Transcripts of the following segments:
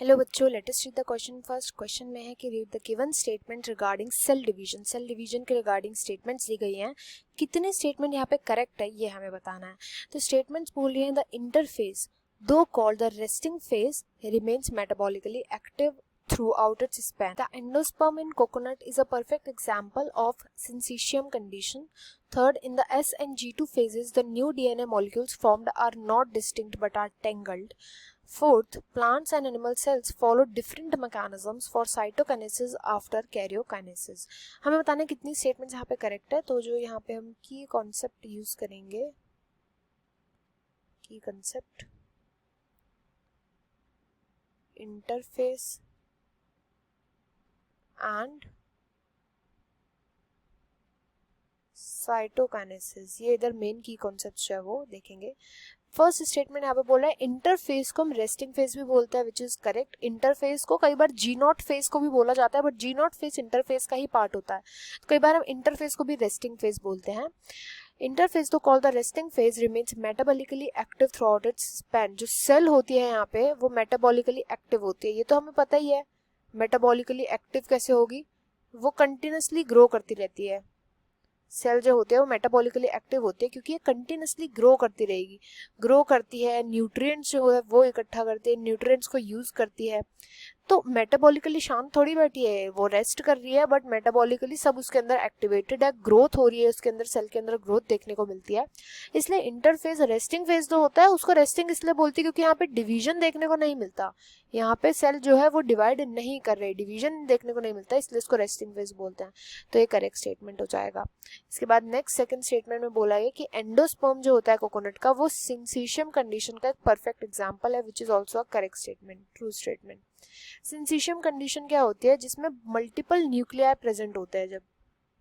Hello बच्चों, let us read the question first. Question में है कि read the given statement regarding cell division. Cell division के regarding statements दी गई हैं। कितने स्टेटमेंट यहाँ पे करेक्ट है ये हमें बताना है। तो स्टेटमेंट्स बोल रही हैं द इंटरफेस दो called the resting phase remains metabolically active throughout its span. The endosperm in coconut is a perfect example of syncytium condition. Third, in the S and G2 phases, the new DNA molecules formed are not distinct but are tangled. Fourth, plants and animal cells follow different mechanisms for cytokinesis after karyokinesis. हमें बताना है कितनी statements यहाँ पे correct है। तो जो यहाँ पे हम की कॉन्सेप्ट यूज करेंगे, की कॉन्सेप्ट इंटरफेस एंड साइटोकाइनेसिस, ये इधर मेन की कॉन्सेप्ट है वो देखेंगे। फर्स्ट स्टेटमेंट यहाँ पे बोला है इंटरफेस को हम रेस्टिंग फेज भी बोलते हैं, विच इज करेक्ट। इंटरफेस को कई बार जी नॉट फेज को भी बोला जाता है, but G naught phase interface का ही पार्ट होता है। तो कई बार हम इंटरफेस को भी रेस्टिंग फेज बोलते हैं। इंटरफेस तो called the resting phase remains metabolically active through out it's span. जो सेल होती है यहाँ पे वो मेटाबॉलिकली एक्टिव होती है, ये तो हमें पता ही है। मेटाबॉलिकली एक्टिव कैसे होगी, वो कंटिन्यूसली ग्रो करती रहती है। सेल जो होते हैं वो मेटाबॉलिकली एक्टिव होते हैं क्योंकि ये कंटिन्यूसली ग्रो करती रहेगी। ग्रो करती है, न्यूट्रिएंट्स जो है वो इकट्ठा करती है, न्यूट्रिएंट्स को यूज करती है। तो मेटाबॉलिकली शांत थोड़ी बैठी है, वो रेस्ट कर रही है, बट मेटाबॉलिकली सब उसके अंदर एक्टिवेटेड है, ग्रोथ हो रही है उसके अंदर, सेल के अंदर ग्रोथ देखने को मिलती है। इसलिए इंटरफेज रेस्टिंग फेज जो होता है उसको रेस्टिंग इसलिए बोलती है क्योंकि यहाँ पे डिवीजन देखने को नहीं मिलता। यहाँ पे सेल जो है वो डिवाइड नहीं कर रहे, डिवीजन देखने को नहीं मिलता, इसलिए इसको रेस्टिंग फेज बोलते हैं। तो ये करेक्ट स्टेटमेंट हो जाएगा। इसके बाद नेक्स्ट सेकंड स्टेटमेंट में बोला है कि एंडोस्पर्म जो होता है कोकोनट का वो सिंसीशियम कंडीशन का एक परफेक्ट एग्जांपल है, which is also a correct statement, true statement. Syncytium condition क्या होती है, जिसमें मल्टीपल न्यूक्लियाई प्रेजेंट होते हैं। जब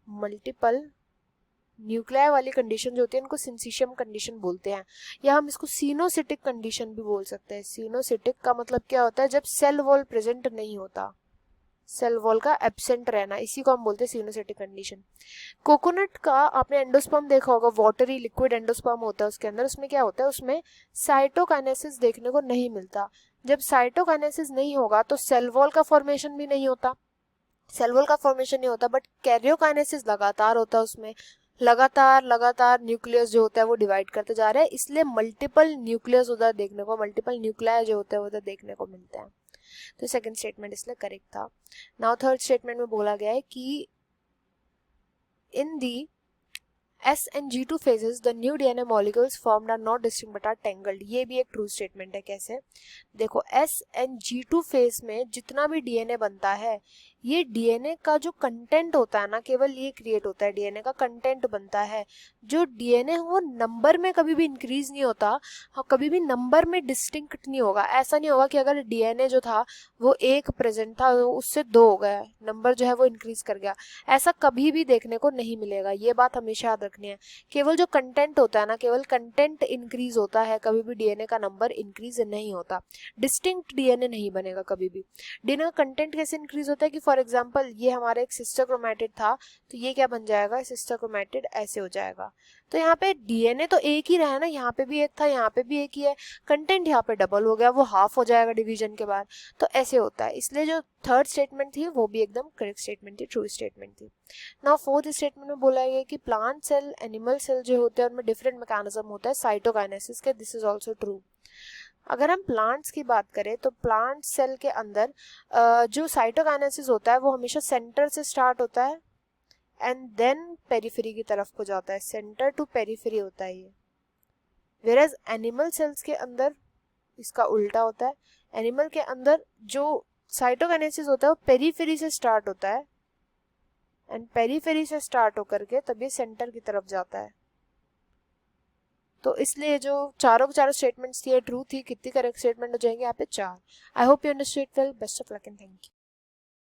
मल्टीपल न्यूक्लियाई वाली कंडीशन जो होती है इनको सिंसीशियम कंडीशन बोलते हैं, या हम इसको सीनोसिटिक कंडीशन भी बोल सकते हैं। सीनोसिटिक का मतलब क्या होता है, जब सेल वॉल प्रेजेंट नहीं होता, सेल वॉल का एब्सेंट रहना, इसी को हम बोलते हैं सीनोसिटिक कंडीशन। कोकोनट का आपने एंडोस्पर्म देखा होगा, वाटरी लिक्विड एंडोस्पर्म होता है उसके अंदर, उसमें क्या होता है, उसमें साइटोकाइनेसिस देखने को नहीं मिलता। जब साइटोकाइनेसिस नहीं होगा तो सेल वॉल का फॉर्मेशन भी नहीं होता, सेल वॉल का फॉर्मेशन नहीं होता, बट कैरियोकाइनेसिस लगातार होता है उसमें। लगातार न्यूक्लियस जो होता है वो डिवाइड करते जा रहे हैं, इसलिए मल्टीपल न्यूक्लियस उधर देखने को, मल्टीपल न्यूक्लियाई जो होते हैं उधर देखने को मिलते हैं। तो सेकंड स्टेटमेंट इसलिए करेक्ट था। नाउ थर्ड स्टेटमेंट में बोला गया है कि इन दी S and G2 phases the new DNA molecules formed are not distinct but are tangled। ये भी एक ट्रू स्टेटमेंट है। कैसे, देखो S and G2 फेज में जितना भी डीएनए बनता है, ये डीएनए का जो कंटेंट होता है ना, केवल ये क्रिएट होता है, डीएनए का कंटेंट बनता है। जो डीएनए वो नंबर में कभी भी इंक्रीज नहीं होता, कभी भी नंबर में डिस्टिंक्ट नहीं होगा। ऐसा नहीं होगा कि अगर डीएनए जो था वो 1 प्रेजेंट था उससे 2 हो गया, नंबर जो है वो इंक्रीज कर गया, ऐसा कभी भी देखने को नहीं मिलेगा। ये बात हमेशा याद रखनी है। केवल जो कंटेंट होता है ना, केवल कंटेंट इंक्रीज होता है, कभी भी डीएनए का नंबर इंक्रीज नहीं होता। डिस्टिंक्ट डीएनए नहीं बनेगा कभी भी। डीएनए का कंटेंट कैसे इंक्रीज होता है कि फॉर एग्जांपल ये हमारा एक सिस्टर क्रोमैटिड था, तो ये क्या बन जाएगा, सिस्टर क्रोमैटिड ऐसे हो जाएगा। तो यहाँ पे डीएनए तो एक ही रहा ना, यहाँ पे भी एक था, यहाँ पे भी एक ही है, कंटेंट यहाँ पे डबल हो गया, वो हाफ हो जाएगा डिवीजन के बाद। तो ऐसे होता है, इसलिए जो थर्ड स्टेटमेंट थी वो भी एकदम करेक्ट स्टेटमेंट थी, ट्रू स्टेटमेंट थी। नाउ फोर्थ स्टेटमेंट में बोला गया कि प्लांट सेल, एनिमल सेल जो होते हैं उनमें डिफरेंट मैकेनिज्म होता है साइटोकाइनेसिस के, दिस इज आल्सो ट्रू। अगर हम प्लांट्स की बात करें तो प्लांट सेल के अंदर जो साइटोकाइनेसिस होता है वो हमेशा सेंटर से स्टार्ट होता है एंड देन पेरिफेरी की तरफ को जाता है, सेंटर टू पेरिफेरी होता है ये। वेयरएज एनिमल सेल्स के अंदर इसका उल्टा होता है। एनिमल के अंदर जो साइटोकाइनेसिस होता है वो पेरिफेरी से स्टार्ट होता है एंड पेरिफेरी से स्टार्ट होकर के तभी सेंटर की तरफ जाता है। तो इसलिए जो चारों स्टेटमेंट्स थी ये ट्रू थी। कितनी करेक्ट स्टेटमेंट हो जाएंगे यहाँ पे, 4। I hope you understood well. Best of luck and thank you.